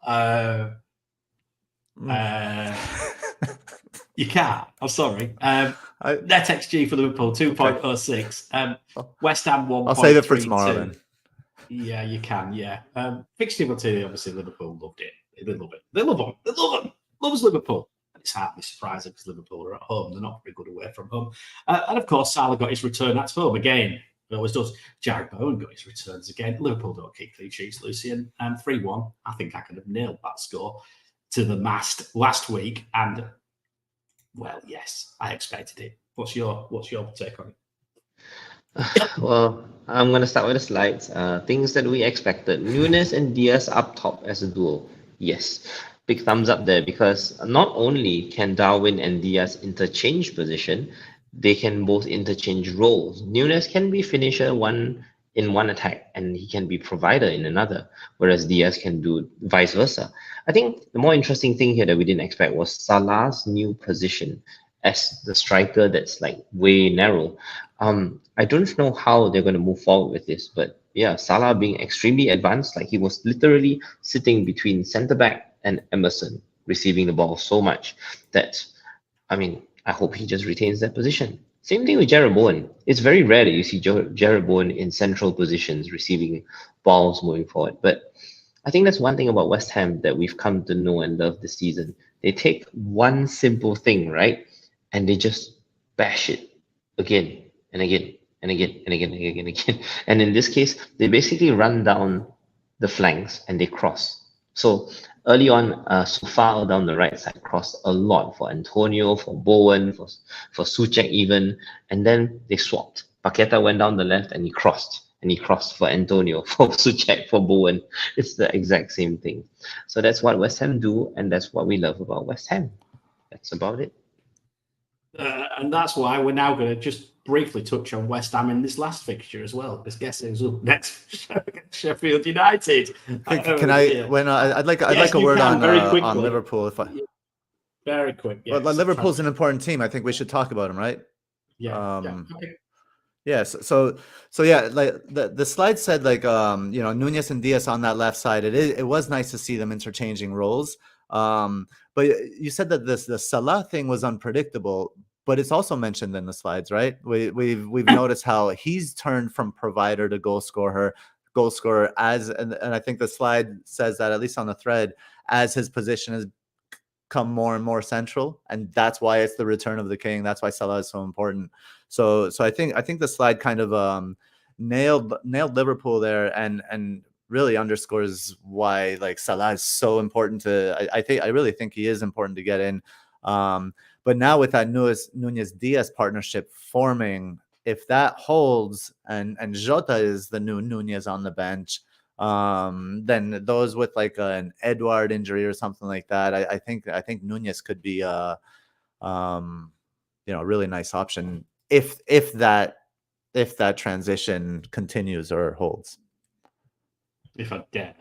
You can't. I'm sorry. NetxG for Liverpool, 2.06. West Ham, 1. I'll save it for tomorrow then. Yeah, you can. Yeah. Fixture Difficulty, obviously, Liverpool loved it. They love it. They love them. They love them. Loves Liverpool. It's hardly surprising because Liverpool are at home. They're not very good away from home. And of course, Salah got his return at home again. It always does. Jared Bowen got his returns again. Liverpool don't keep clean sheets, Lucian. 3-1. I think I could have nailed that score to the mast last week. And, well, yes, I expected it. What's your take on it? Well, I'm going to start with the slides. Things that we expected. Núñez and Diaz up top as a duo. Yes. Big thumbs up there, because not only can Darwin and Diaz interchange position, they can both interchange roles. Núñez can be finisher in one attack and he can be provider in another, whereas Diaz can do vice versa. I think the more interesting thing here that we didn't expect was Salah's new position as the striker that's like way narrow. I don't know how they're going to move forward with this, but yeah, Salah being extremely advanced, like he was literally sitting between centre back and Emerson, receiving the ball so much that, I mean, I hope he just retains that position. Same thing with Jared Bowen. It's very rare that you see Jared Bowen in central positions receiving balls moving forward. But I think that's one thing about West Ham that we've come to know and love this season. They take one simple thing, right? And they just bash it again and again and again and again and again and again. And in this case, they basically run down the flanks and they cross. So early on, Sufal down the right side crossed a lot for Antonio, for Bowen, for Souček even, and then they swapped. Paqueta went down the left and he crossed for Antonio, for Souček, for Bowen. It's the exact same thing. So that's what West Ham do, and that's what we love about West Ham. That's about it. And that's why we're now going to just briefly touch on West Ham in this last fixture as well. Because guess who's up next? Sheffield United. I'd like a word on Liverpool. Very quick. Yeah, well, Liverpool's an important team. I think we should talk about them, right? Yeah. Okay. Yes. So yeah, like the slide said, like Núñez and Diaz on that left side. It was nice to see them interchanging roles. But you said that the Salah thing was unpredictable, but it's also mentioned in the slides, right? We've noticed how he's turned from provider to goal scorer and I think the slide says that, at least on the thread, as his position has come more and more central, and that's why it's the return of the king. That's why Salah is so important. So I think the slide kind of nailed Liverpool there and really underscores why like Salah is so important I really think he is important to get in. But now with that Núñez Diaz partnership forming, if that holds and Jota is the new Núñez on the bench, then those with like an Edouard injury or something like that, I think Núñez could be a really nice option if that transition continues or holds. If I dare,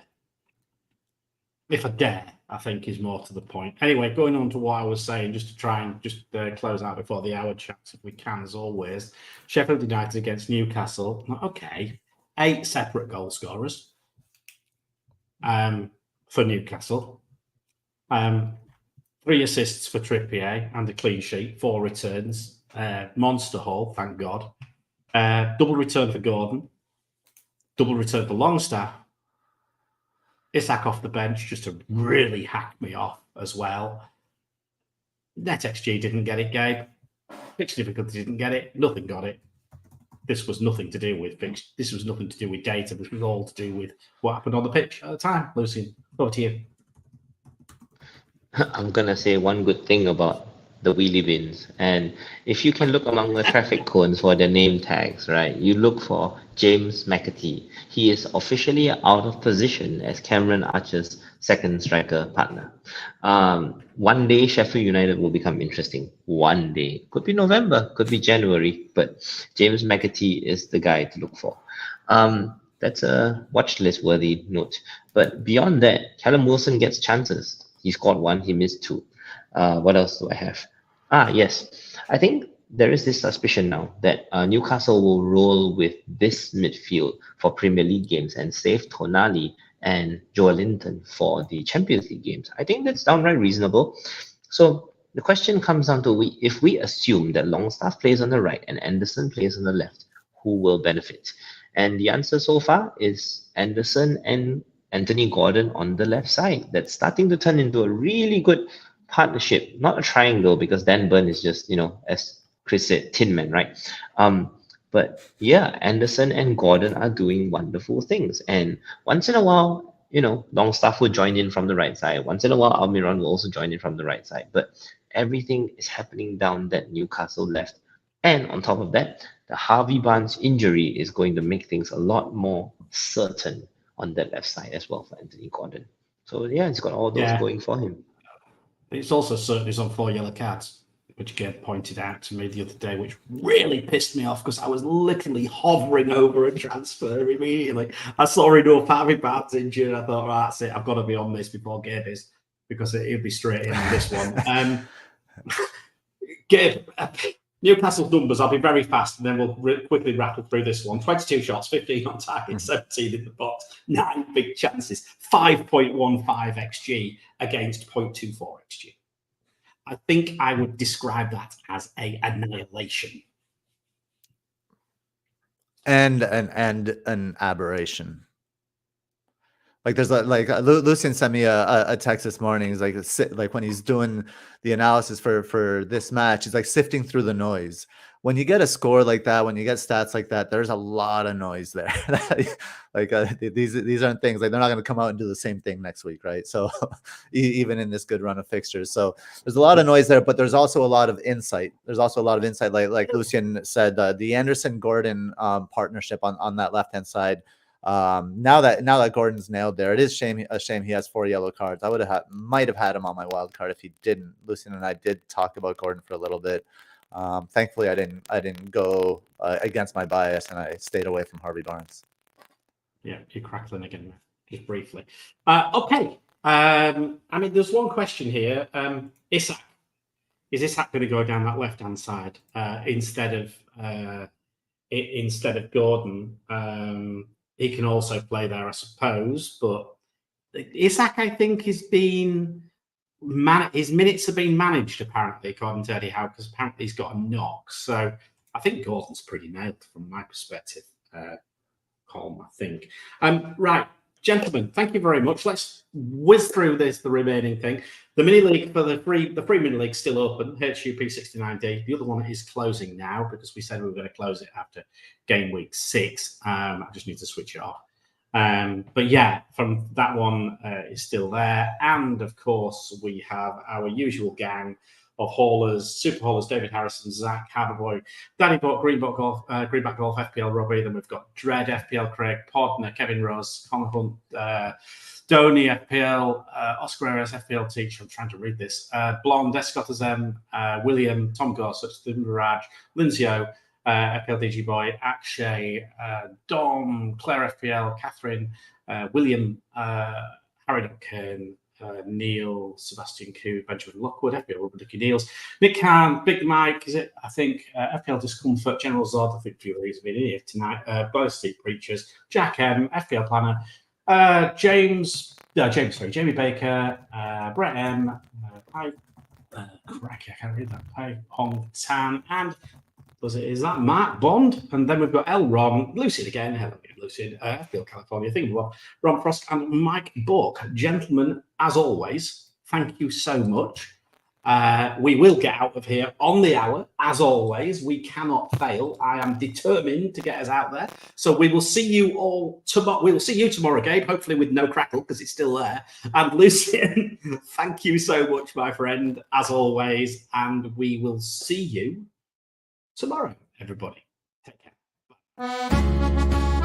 I think is more to the point. Anyway, going on to what I was saying, just to try and close out before the hour chats, if we can, as always. Sheffield United against Newcastle. Okay, 8 separate goal scorers for Newcastle. 3 assists for Trippier and a clean sheet, 4 returns. Monster haul, thank God. Double return for Gordon. Double return for Longstaff. Isak off the bench just to really hack me off as well. NetxG didn't get it, Gabe. Fixture Difficulty didn't get it. Nothing got it. This was nothing to do with This was nothing to do with data. This was all to do with what happened on the pitch at the time. Lucian, over to you. I'm gonna say one good thing about the wheelie bins, and if you can look among the traffic cones for the name tags, right? You look for James McAtee. He is officially out of position as Cameron Archer's second striker partner. One day Sheffield United will become interesting. One day, could be November, could be January, but James McAtee is the guy to look for. That's a watch list worthy note. But beyond that, Callum Wilson gets chances. He scored one, he missed two. What else do I have? Yes. I think there is this suspicion now that Newcastle will roll with this midfield for Premier League games and save Tonali and Joelinton for the Champions League games. I think that's downright reasonable. So the question comes down to if we assume that Longstaff plays on the right and Anderson plays on the left, who will benefit? And the answer so far is Anderson and Anthony Gordon on the left side. That's starting to turn into a really good partnership, not a triangle, because Dan Burn is just, as Chris said, Tin Man, right? But yeah, Anderson and Gordon are doing wonderful things. And once in a while, Longstaff will join in from the right side. Once in a while, Almiron will also join in from the right side. But everything is happening down that Newcastle left. And on top of that, the Harvey Barnes injury is going to make things a lot more certain on that left side as well for Anthony Gordon. So yeah, he's got all those going for him. It's also certain he's on 4 yellow cards, which Gabe pointed out to me the other day, which really pissed me off because I was literally hovering over a transfer immediately. I saw enough Harvey Barnes injured. I thought, right, that's it. I've got to be on this before Gabe is, because he'll be straight in on this one. Gabe, Newcastle's numbers, I'll be very fast, and then we'll quickly rattle through this one. 22 shots, 15 on target, 17 in the box, 9 big chances, 5.15 XG against 0.24 XG. I think I would describe that as an annihilation. And an aberration. Like there's Lucian sent me a text this morning. He's like when he's doing the analysis for this match, he's like sifting through the noise. When you get a score like that, when you get stats like that, there's a lot of noise there. These aren't things like they're not going to come out and do the same thing next week, right? So even in this good run of fixtures, so there's a lot of noise there, but there's also a lot of insight. There's also a lot of insight, like Lucian said, the Anderson Gordon partnership on that left hand side. Now that Gordon's nailed there, it is a shame he has 4 yellow cards. I might have had him on my wild card if he didn't. Lucian and I did talk about Gordon for a little bit. Thankfully I didn't go against my bias, and I stayed away from Harvey Barnes. Yeah, you're crackling again, just briefly. Okay. I mean, there's one question here. Isak. Is Isak going to go down that left-hand side instead of Gordon? He can also play there, I suppose. But Isak, I think, his minutes have been managed, apparently, according to Eddie Howe, because apparently he's got a knock. So I think Gordon's pretty nailed from my perspective. Colm, I think. Right, gentlemen, thank you very much. Let's whiz through the remaining thing. The mini league for the free mini league still open. HUP 69D. The other one is closing now because we said we were going to close it after game week 6. I just need to switch it off. But yeah, from that one is still there, and of course we have our usual gang of haulers, super haulers: David Harrison, Zach, Haberboy, Danny Bot, Greenback Golf, FPL Robbie. Then we've got Dread, FPL Craig, Podner, Kevin Rose, Connor Hunt, Donny, FPL, Oscar Ares, FPL Teacher. I'm trying to read this. Blonde, Escott William, Tom Gorsuch, Thunderaj, Lindsay O, FPL DG Boy, Akshay, Dom, Claire FPL, Catherine, William, Harry Duncan, Neil, Sebastian Koo, Benjamin Lockwood, FPL Rubber Dicky Niels, Nick Khan, Big Mike, is it? I think FPL Discomfort, General Zod, I think a few of these have been in here tonight. Both Steve Preachers, Jack M, FPL Planner, Jamie Baker, Brett M, Cracky, I can't read that, Pai Hong Tan, and is that Mark Bond? And then we've got L. Ron, Lucid again, hello again, Lucid, FPL California, think of Ron Frost, and Mike Book. Gentlemen, as always, thank you so much. We will get out of here on the hour, as always. We cannot fail. I am determined to get us out there. So we will see you all tomorrow. We will see you tomorrow, Gabe, hopefully with no crackle because it's still there. And Lucian, thank you so much, my friend, as always. And we will see you tomorrow, everybody. Take care. Bye.